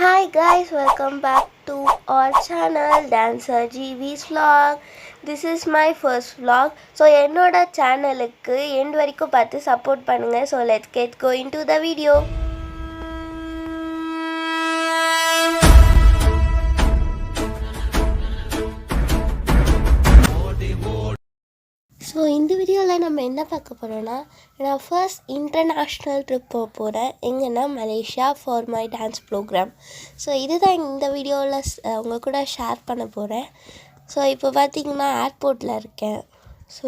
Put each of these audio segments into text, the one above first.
Hi guys, welcome back to our channel Dancer GV's vlog. This is my first vlog. So என்னோட சேனலுக்கு end வரைக்கும் பார்த்து support பண்ணுங்க. So let's get go into the video. So இந்த வீடியோவில் நம்ம என்ன பார்க்க போகிறோன்னா, நான் ஃபர்ஸ்ட் இன்டர்நேஷ்னல் ட்ரிப் போக போகிறேன். எங்கன்னா Malaysia for my dance program. So இதுதான் இந்த வீடியோவில் உங்கள் கூட ஷேர் பண்ண போகிறேன். ஸோ இப்போ பார்த்திங்கன்னா ஏர்போர்ட்டில் இருக்கேன். ஸோ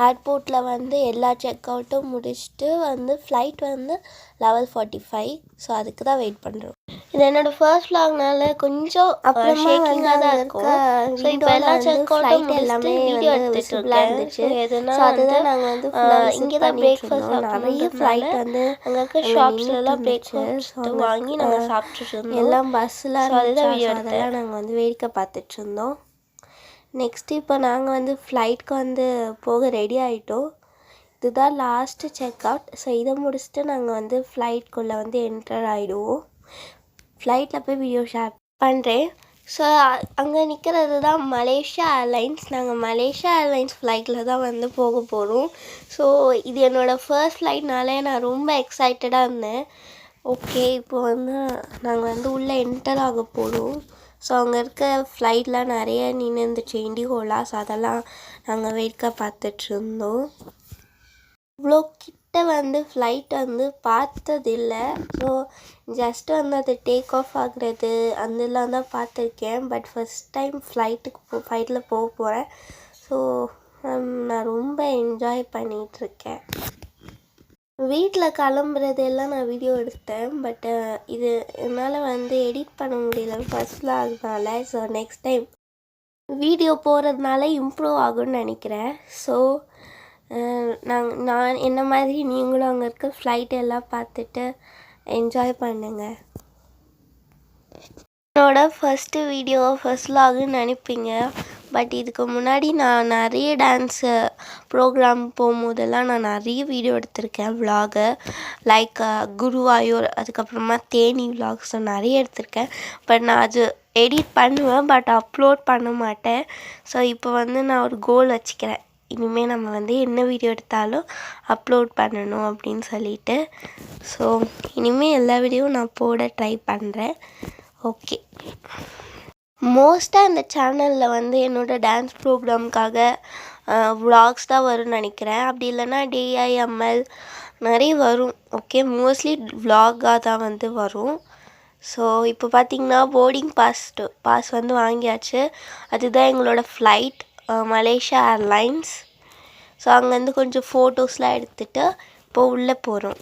ஏர்போர்ட்டில் வந்து எல்லா செக் அவுட்டும் முடிச்சுட்டு வந்து ஃப்ளைட் வந்து 11:45. ஸோ அதுக்கு தான் வெயிட் பண்ணுறோம். இது என்னோடய ஃபர்ஸ்ட் vlogனால கொஞ்சம் அப்புறமா ஷேக்கிங்காக தான் இருக்கும். ஸோ இப்போ எல்லா செக் அவுட்டும் எல்லாமே வீடியோ எடுத்துகிட்டு இருந்துச்சு. ஸோ அதுதான் நாங்கள் வந்து இங்கே தான் பிரேக்ஃபாஸ்ட் நிறைய ஃப்ளைட் வந்து அங்கே இருக்க ஷாப்ஸ்லாம் பிரேக்ஃபாஸ்ட் வாங்கி நாங்கள் சாப்பிட்டுட்டு இருந்தோம். எல்லாம் பஸ்ஸில் அதுதான் வீடியோ அதெல்லாம் நாங்கள் வந்து வேடிக்கை பார்த்துட்டு இருந்தோம். நெக்ஸ்ட்டு இப்போ நாங்கள் வந்து ஃப்ளைட்க்கு வந்து போக ரெடி ஆகிட்டோம். இதுதான் லாஸ்ட்டு செக் அவுட். ஸோ இதை முடிச்சுட்டு நாங்கள் வந்து ஃப்ளைட்குள்ளே வந்து என்டர் ஆகிடுவோம். ஃப்ளைட்டில் போய் வீடியோ ஷேர் பண்ணுறேன். ஸோ அங்கே நிற்கிறது தான் மலேசியா ஏர்லைன்ஸ். நாங்கள் மலேசியா ஏர்லைன்ஸ் ஃப்ளைட்டில் தான் வந்து போக போகிறோம். ஸோ இது என்னோடய ஃபர்ஸ்ட் ஃப்ளைட்னாலே நான் ரொம்ப எக்ஸைட்டடாக இருந்தேன். ஓகே, இப்போ வந்து நாங்கள் வந்து உள்ளே என்டர் ஆக போகிறோம். ஸோ அங்கே இருக்க ஃப்ளைட்லாம் நிறைய நின்று இருந்துச்சு, இண்டிகோலாம். ஸோ அதெல்லாம் நாங்கள் வேடிக்கை பார்த்துட்ருந்தோம். இவ்வளோ கிட்ட வந்து ஃப்ளைட் வந்து பார்த்ததில்லை. ஸோ ஜஸ்ட்டு வந்து அது டேக் ஆஃப் ஆகுறது அதெல்லாம் தான் பார்த்துருக்கேன். பட் ஃபஸ்ட் டைம் ஃப்ளைட்டில் போக போகிறேன். ஸோ நான் ரொம்ப என்ஜாய் பண்ணிகிட்ருக்கேன். வீட்டில் கிளம்புறது எல்லாம் நான் வீடியோ எடுத்தேன். பட் இது என்னால் வந்து எடிட் பண்ண முடியல ஃபர்ஸ்டில் ஆகுனால. ஸோ நெக்ஸ்ட் டைம் வீடியோ போகிறதுனால இம்ப்ரூவ் ஆகும்னு நினைக்கிறேன். ஸோ நான் என்ன மாதிரி நீங்களும் அங்கே இருக்க ஃப்ளைட் எல்லாம் பார்த்துட்டு என்ஜாய் பண்ணுங்கள். என்னோட ஃபஸ்ட்டு வீடியோ ஃபர்ஸ்ட் vlogன்னு நினைப்பீங்க. பட் இதுக்கு முன்னாடி நான் நிறைய டான்ஸு ப்ரோக்ராம் போகும்போதெல்லாம் நான் நிறைய வீடியோ எடுத்திருக்கேன் vlog. லைக் குருவாயூர், அதுக்கப்புறமா தேனி vlogs நிறைய எடுத்திருக்கேன். பட் நான் அது எடிட் பண்ணுவேன், பட் அப்லோட் பண்ண மாட்டேன். ஸோ இப்போ வந்து நான் ஒரு கோல் வச்சுக்கிறேன். இனிமேல் நம்ம வந்து என்ன வீடியோ எடுத்தாலும் அப்லோட் பண்ணணும் அப்படின்னு சொல்லிட்டு. ஸோ இனிமேல் எல்லா வீடியோவும் நான் போட ட்ரை பண்ணுறேன். ஓகே, மோஸ்ட்டாக இந்த சேனலில் வந்து என்னோடய டான்ஸ் ப்ரோக்ராமுக்காக விலாக்ஸ் தான் வரும்னு நினைக்கிறேன். அப்படி இல்லைன்னா டிஐஎம்எல் நிறைய வரும். ஓகே, மோஸ்ட்லி விலாகாக தான் வந்து வரும். ஸோ இப்போ பார்த்திங்கன்னா போர்டிங் பாஸ் வந்து வாங்கியாச்சு. அதுதான் எங்களோட ஃப்ளைட், மலேசியா ஏர்லைன்ஸ். ஸோ அங்கேருந்து கொஞ்சம் ஃபோட்டோஸ்லாம் எடுத்துகிட்டு இப்போ உள்ளே போகிறோம்.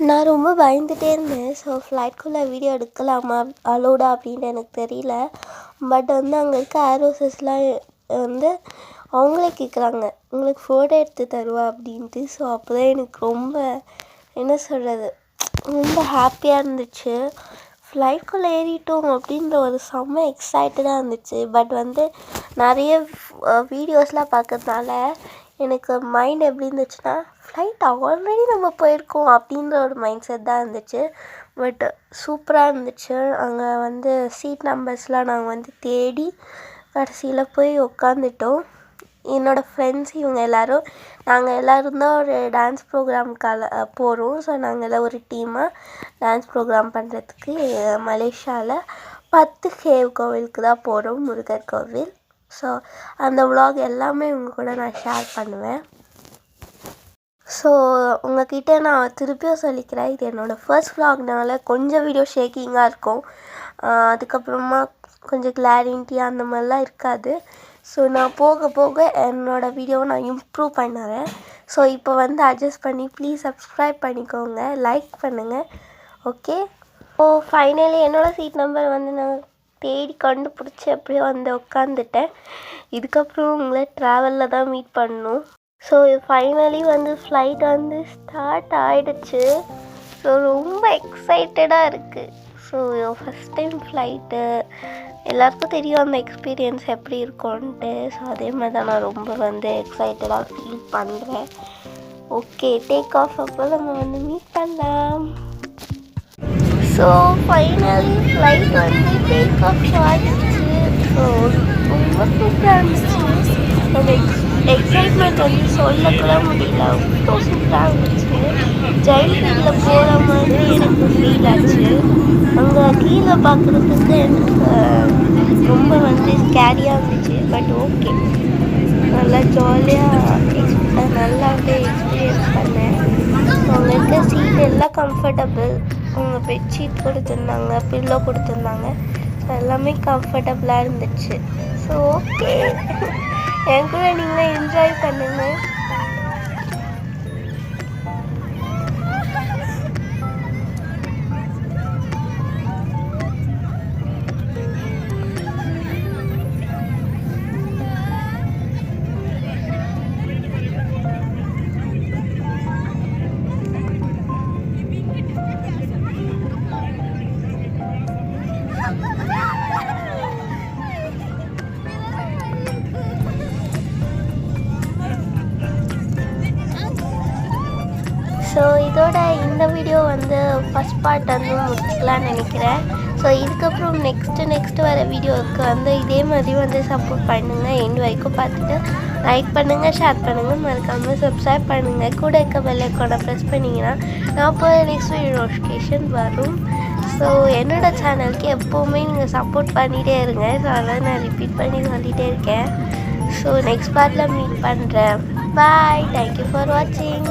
நான் ரொம்ப பயந்துகிட்டே இருந்தேன். ஸோ ஃப்ளைட்குள்ளே வீடியோ எடுக்கலாமா, அலோடா அப்படின்ட்டு எனக்கு தெரியல. பட் வந்து அங்கே இருக்க ஏரோசஸ்லாம் வந்து அவங்களே கேட்குறாங்க, உங்களுக்கு ஃபோட்டோ எடுத்து தருவா அப்படின்ட்டு. ஸோ அப்போ தான் எனக்கு ரொம்ப என்ன சொல்கிறது, ரொம்ப ஹாப்பியாக இருந்துச்சு. ஃப்ளைட்குள்ளே ஏறிட்டோம் அப்படின்ற ஒரு செம்ம எக்ஸைட்டடாக இருந்துச்சு. பட் வந்து நிறைய வீடியோஸ்லாம் பார்க்கறதுனால எனக்கு மைண்ட் எப்படி இருந்துச்சுன்னா, ஃப்ளைட் ஆல்ரெடி நம்ம போயிருக்கோம் அப்படின்ற ஒரு மைண்ட் செட் தான் இருந்துச்சு. பட் சூப்பராக இருந்துச்சு. அங்கே வந்து சீட் நம்பர்ஸ்லாம் நாங்கள் வந்து தேடி கடைசியில் போய் உட்காந்துட்டோம். என்னோடய ஃப்ரெண்ட்ஸ் இவங்க நாங்கள் எல்லோரும் தான் ஒரு டான்ஸ் ப்ரோக்ராமுக்காக போகிறோம். ஸோ நாங்கள் எல்லாம் ஒரு டீமாக டான்ஸ் ப்ரோக்ராம் பண்ணுறதுக்கு மலேசியாவில் 10 கேவ் கோவிலுக்கு தான் போகிறோம், முருகர் கோவில். ஸோ அந்த vlog எல்லாமே உங்கள் கூட நான் ஷேர் பண்ணுவேன். ஸோ உங்கள்கிட்ட நான் திருப்பியும் சொல்லிக்கிறேன், இது என்னோடய ஃபர்ஸ்ட் vlogனால கொஞ்சம் வீடியோ ஷேக்கிங்காக இருக்கும். அதுக்கப்புறமா கொஞ்சம் கிளாரிட்டி அந்த மாதிரிலாம் இருக்காது. ஸோ நான் போக போக என்னோடய வீடியோவை நான் இம்ப்ரூவ் பண்ணுறேன். ஸோ இப்போ வந்து அட்ஜஸ்ட் பண்ணி ப்ளீஸ் சப்ஸ்கிரைப் பண்ணிக்கோங்க, லைக் பண்ணுங்கள். ஓகே, ஃபைனலி என்னோடய சீட் நம்பர் வந்து நான் தேடி கண்டுபிடிச்சி அப்படியே வந்து உட்காந்துட்டேன். இதுக்கப்புறம் உங்களை ட்ராவலில் தான் மீட் பண்ணணும். ஸோ ஃபைனலி வந்து ஃப்ளைட் வந்து ஸ்டார்ட் ஆகிடுச்சு. ஸோ ரொம்ப எக்ஸைட்டடாக இருக்குது. ஸோ ஃபஸ்ட் டைம் ஃப்ளைட்டு, எல்லாருக்கும் தெரியும் அந்த எக்ஸ்பீரியன்ஸ் எப்படி இருக்கும்ன்ட்டு. ஸோ அதே மாதிரி தான் நான் ரொம்ப வந்து எக்ஸைட்டடாக ஃபீல் பண்ணுறேன். ஓகே, டேக் ஆஃப் அப்போ நம்ம வந்து மீட் பண்ணலாம். ஸோ ஃபைனலி ஃப்ளைட் வந்து டேக் ஆஃப் ஆகிடுச்சு. ஸோ ரொம்ப சூப்பராக இருந்துச்சு. அந்த எக்ஸைட்மெண்ட் வந்து சொல்லக்கூட முடியல, அவ்வளோ சூப்பராக இருந்துச்சு. ஜெயில்வீட்டில் போகிற மாதிரி எனக்கு ஃபீல் ஆச்சு. அங்கே கீழே பார்க்குறதுக்கு எனக்கு ரொம்ப வந்து ஸ்கேரியாக இருந்துச்சு. பட் ஓகே, நல்லா ஜாலியாக நல்லா வந்து எக்ஸ்பீரியன்ஸ் பண்ணேன். அங்கே இருக்க சீட் எல்லாம் கம்ஃபர்டபுள். அவங்க பெட்ஷீட் கொடுத்துருந்தாங்க, பில்லோ கொடுத்துருந்தாங்க. ஸோ எல்லாமே கம்ஃபர்டபுளாக இருந்துச்சு. ஸோ ஓகே, என் கூட நீங்களும் என்ஜாய் பண்ணுங்கள். ஸோ இதோட இந்த வீடியோ வந்து ஃபஸ்ட் பார்ட் வந்து முடிச்சுக்கலான்னு நினைக்கிறேன். ஸோ இதுக்கப்புறம் நெக்ஸ்ட்டு வர வீடியோவுக்கு வந்து இதே மாதிரி வந்து சப்போர்ட் பண்ணுங்கள். எண்டு வரைக்கும் பார்த்துட்டு லைக் பண்ணுங்கள், ஷேர் பண்ணுங்கள், மறக்காமல் சப்ஸ்கிரைப் பண்ணுங்கள். கூட இருக்க பெல் ஐகானை ப்ரெஸ் பண்ணிங்கன்னா நான் இப்போ நெக்ஸ்ட் வீடியோ நோட்டிஃபிகேஷன் வரும். ஸோ என்னோடய சேனலுக்கு எப்போவுமே நீங்கள் சப்போர்ட் பண்ணிகிட்டே இருங்க. ஸோ அதான் நான் ரிப்பீட் பண்ணி சொல்லிகிட்டே இருக்கேன். ஸோ நெக்ஸ்ட் பார்ட்டில் மீட் பண்ணுறேன். பாய், தேங்க்யூ ஃபார் வாட்சிங்.